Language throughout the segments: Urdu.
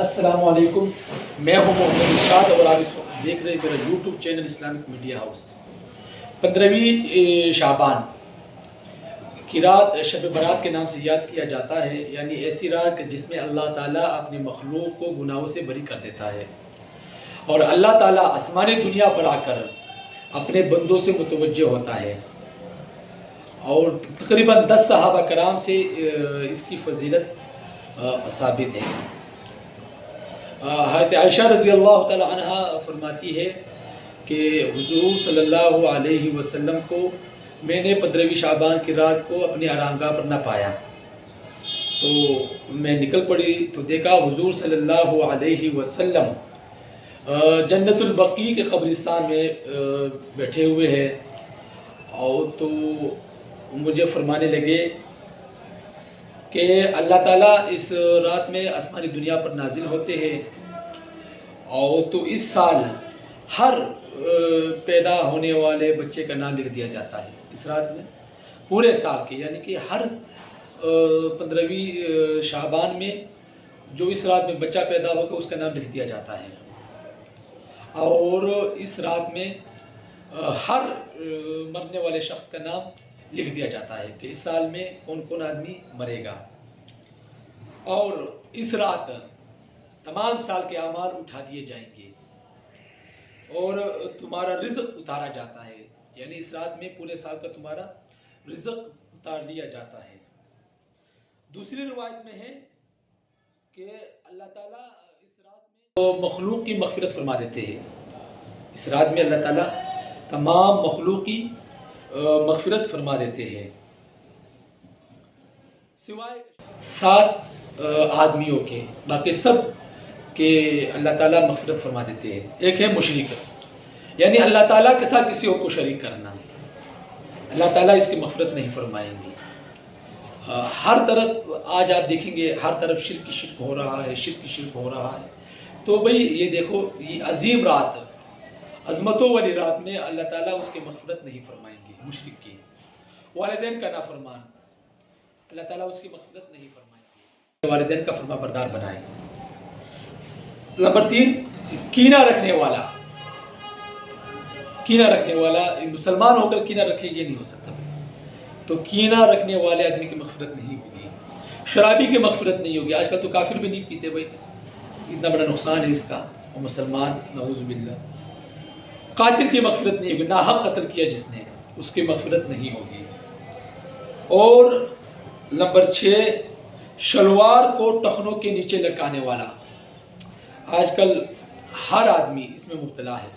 السلام علیکم، میں ہوں محمد ارشاد اور آپ اس وقت دیکھ رہے ہیں میرا YouTube channel Islamic media house. 15ویں شعبان کی رات شب برات کے نام سے یاد کیا جاتا ہے، یعنی ایسی رات جس میں اللہ تعالیٰ اپنی مخلوق کو گناہوں سے بری کر دیتا ہے اور اللہ تعالیٰ آسمانی دنیا پر آ کر اپنے بندوں سے متوجہ ہوتا ہے، اور تقریباً 10 صحابہ کرام سے اس کی فضیلت ثابت ہے۔ حضرت عائشہ رضی اللہ تعالی عنہ فرماتی ہے کہ حضور صلی اللہ علیہ وسلم کو میں نے 15ویں شعبان کی رات کو اپنی آرامگاہ پر نہ پایا، تو میں نکل پڑی تو دیکھا حضور صلی اللہ علیہ وسلم جنت البقیع کے قبرستان میں بیٹھے ہوئے ہیں، اور تو مجھے فرمانے لگے کہ اللہ تعالیٰ اس رات میں آسمانی دنیا پر نازل ہوتے ہیں، اور تو اس سال ہر پیدا ہونے والے بچے کا نام لکھ دیا جاتا ہے اس رات میں، پورے سال کے، یعنی کہ ہر 15ویں شعبان میں جو اس رات میں بچہ پیدا ہوگا اس کا نام لکھ دیا جاتا ہے، اور اس رات میں ہر مرنے والے شخص کا نام لکھ دیا جاتا ہے کہ اس سال میں کون کون آدمی مرے گا، اور اس رات تمام سال کے اعمال اٹھا دیے جائیں گے اور تمہارا رزق اتارا جاتا ہے، یعنی اس رات میں پورے سال کا تمہارا رزق اتار لیا جاتا ہے۔ دوسری روایت میں ہے کہ اللہ تعالیٰ اس رات میں مخلوق کی مغفرت فرما دیتے ہیں، اس رات میں اللہ تعالیٰ تمام مخلوق کی مغفرت فرما دیتے ہیں سوائے 7 آدمیوں کے، باقی سب کہ اللہ تعالیٰ مغفرت فرما دیتے ہیں۔ ایک ہے مشرک، یعنی اللہ تعالیٰ کے ساتھ کسی اور کو شریک کرنا، اللہ تعالیٰ اس کی مغفرت نہیں فرمائیں گے۔ ہر طرف آج آپ دیکھیں گے ہر طرف شرک ہو رہا ہے، شرک ہو رہا ہے، تو بھئی یہ دیکھو یہ عظیم رات، عظمتوں والی رات میں اللہ تعالیٰ اس کی مغفرت نہیں فرمائیں گے۔ مشرک کی والدین کا نافرمان، اللہ تعالیٰ اس کی مغفرت نہیں فرمائیں گے، والدین کا فرما بردار بنائیں۔ نمبر 3، کینہ رکھنے والا، مسلمان ہو کر کینہ رکھے یہ نہیں ہو سکتا، تو کینہ رکھنے والے آدمی کی مغفرت نہیں ہوگی، شرابی کی مغفرت نہیں ہوگی، آج کل تو کافر بھی نہیں پیتے بھائی، اتنا بڑا نقصان ہے اس کا، اور مسلمان نعوذ باللہ۔ قاتل کی مغفرت نہیں ہوگی، ناحق قتل کیا جس نے اس کی مغفرت نہیں ہوگی۔ اور نمبر 6، شلوار کو ٹخنوں کے نیچے لٹکانے والا، آج کل ہر آدمی اس میں مبتلا ہے،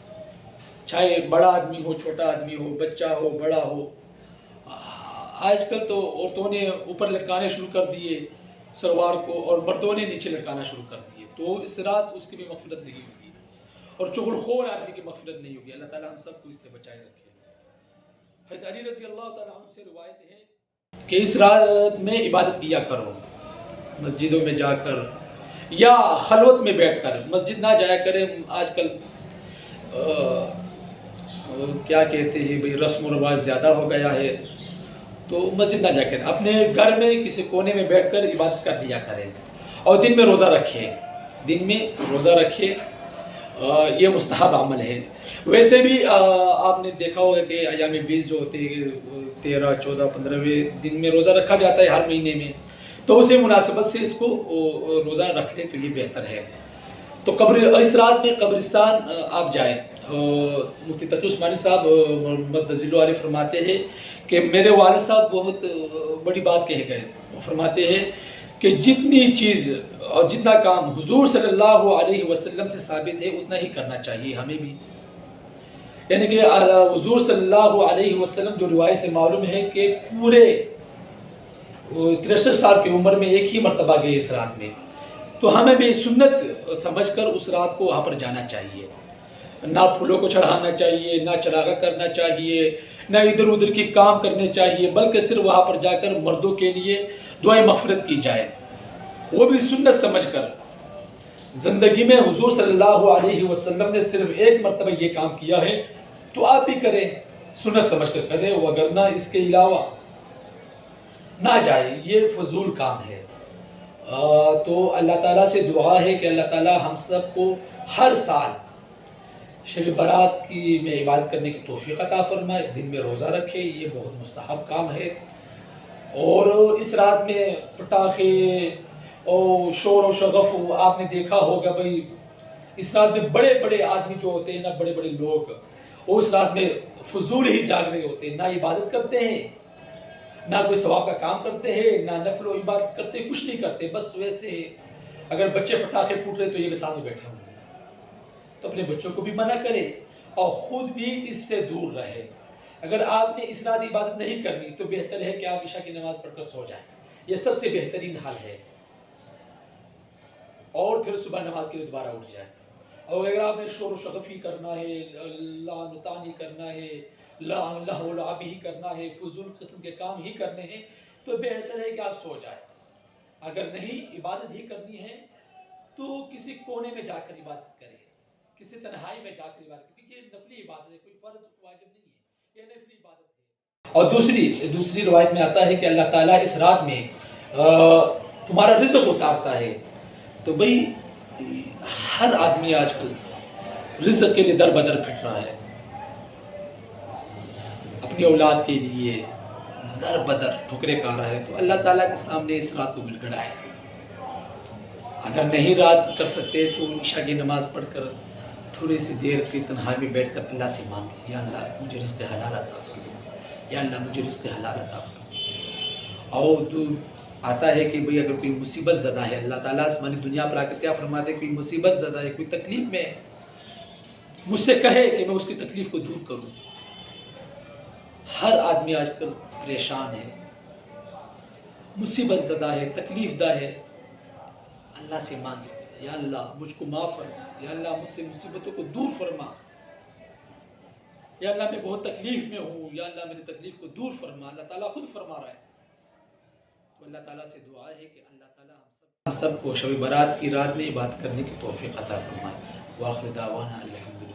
چاہے بڑا آدمی ہو، چھوٹا آدمی ہو، بچہ ہو، بڑا ہو، آج کل تو عورتوں نے اوپر لٹکانے شروع کر دیے شلوار کو، اور مردوں نے نیچے لٹکانا شروع کر دیے، تو اس رات اس کی بھی مغفرت نہیں ہوگی، اور چغل خور آدمی کی مغفرت نہیں ہوگی۔ اللہ تعالیٰ ہم سب کو اس سے بچائے رکھے۔ حضرت علی رضی اللہ تعالیٰ عنہ سے روایت ہے کہ اس رات میں عبادت کیا کرو، مسجدوں میں جا کر یا خلوت میں بیٹھ کر، مسجد نہ جایا کریں، آج کل کیا کہتے ہیں بھئی رسم و رواج زیادہ ہو گیا ہے، تو مسجد نہ جا کر اپنے گھر میں کسی کونے میں بیٹھ کر عبادت کر لیا کریں، اور دن میں روزہ رکھے، یہ مستحب عمل ہے۔ ویسے بھی آپ نے دیکھا ہوگا کہ ایام 20 جو ہوتے ہیں 13، 14، 15ویں دن میں روزہ رکھا جاتا ہے ہر مہینے میں، تو اسی مناسبت سے اس کو روزہ رکھ لیں تو یہ بہتر ہے۔ تو اس رات میں قبرستان آپ جائیں، مفتی تقی عثمانی صاحب مدظل علیہ فرماتے ہیں کہ میرے والد صاحب بہت بڑی بات کہہ گئے، وہ فرماتے ہیں کہ جتنی چیز اور جتنا کام حضور صلی اللہ علیہ وسلم سے ثابت ہے اتنا ہی کرنا چاہیے ہمیں بھی، یعنی کہ حضور صلی اللہ علیہ وسلم جو روایت سے معلوم ہے کہ پورے 63 سال کی عمر میں ایک ہی مرتبہ گئے اس رات میں، تو ہمیں بھی سنت سمجھ کر اس رات کو وہاں پر جانا چاہیے، نہ پھولوں کو چڑھانا چاہیے، نہ چراغاں کرنا چاہیے، نہ ادھر ادھر کی کام کرنے چاہیے، بلکہ صرف وہاں پر جا کر مردوں کے لیے دعائیں مغفرت کی جائے، وہ بھی سنت سمجھ کر۔ زندگی میں حضور صلی اللہ علیہ وسلم نے صرف ایک مرتبہ یہ کام کیا ہے تو آپ بھی کریں، سنت سمجھ کر کریں، وگرنہ اس کے علاوہ نہ جائے، یہ فضول کام ہے۔ تو اللہ تعالیٰ سے دعا ہے کہ اللہ تعالیٰ ہم سب کو ہر سال شب برات کی میں عبادت کرنے کی توفیق عطا فرمائے، دن میں روزہ رکھے، یہ بہت مستحب کام ہے۔ اور اس رات میں پٹاخے اور شور و شغف، آپ نے دیکھا ہوگا بھائی اس رات میں بڑے بڑے آدمی جو ہوتے ہیں نا، بڑے بڑے لوگ، وہ اس رات میں فضول ہی جاگ رہے ہوتے ہیں، نہ عبادت کرتے ہیں، نہ کوئی ثواب کا کام کرتے ہیں، نہ نفل و عبادت کرتے، کچھ نہیں کرتے، بس ویسے اگر بچے پٹاخے پھوٹ رہے تو یہ بھی سامنے بیٹھے ہوں گے۔ تو اپنے بچوں کو بھی منع کرے اور خود بھی اس سے دور رہے۔ اگر آپ نے اس رات عبادت نہیں کرنی تو بہتر ہے کہ آپ عشاء کی نماز پڑھ کر سو جائیں، یہ سب سے بہترین حل ہے، اور پھر صبح نماز کے لیے دوبارہ اٹھ جائیں۔ اور اگر آپ نے شور و شغفی کرنا ہے، لعن و طعن کرنا ہے، لہو و لعب ہی کرنا ہے، فضول قسم کے کام ہی کرنے ہیں، تو بہتر ہے کہ آپ سو جائیں۔ اگر نہیں عبادت ہی کرنی ہے تو کسی کونے میں جا کر عبادت کریں، کسی تنہائی میں جا کر عبادت کریں، کیونکہ یہ نفلی عبادت ہے، کوئی فرض واجب نہیں ہے، یہ نفلی عبادت ہے۔ اور دوسری روایت میں آتا ہے کہ اللہ تعالیٰ اس رات میں تمہارا رزق اتارتا ہے۔ تو بھئی ہر آدمی آج کل رزق کے لیے در بدر پھٹ رہا ہے، اپنی اولاد کے لیے در بدر ٹھوکرے کھا رہا ہے، تو اللہ تعالیٰ کے سامنے اس رات کو گڑ گڑائے۔ اگر نہیں رات کر سکتے تو عشاء کی نماز پڑھ کر تھوڑی سی دیر کی تنہائی میں بیٹھ کر اللہ سے مانگے، یا اللہ مجھے رزق حلال عطا فرما، یا اللہ مجھے رزق حلال عطا فرما۔ اور تو آتا ہے کہ بھئی اگر کوئی مصیبت زدہ ہے، اللہ تعالیٰ آسمانی دنیا پر آ کر کیا فرماتے ہیں، کوئی مصیبت زدہ ہے، کوئی تکلیف میں ہے، مجھ سے کہے کہ میں اس کی تکلیف کو دور کروں۔ ہر آدمی آج کل پریشان ہے، مصیبت زدہ ہے، تکلیف دہ ہے، اللہ سے مانگے، یا اللہ مجھ کو معاف فرما، یا اللہ مجھ سے مصیبتوں کو دور فرما، یا اللہ میں بہت تکلیف میں ہوں، یا اللہ میری تکلیف کو دور فرما۔ اللہ تعالیٰ خود فرما رہا ہے۔ تو اللہ تعالیٰ سے دعا ہے کہ اللہ تعالیٰ ہم سب کو شب برات کی رات میں عبادت کرنے کی توفیق عطا فرمائے۔ وآخر دعوانا الحمدللہ۔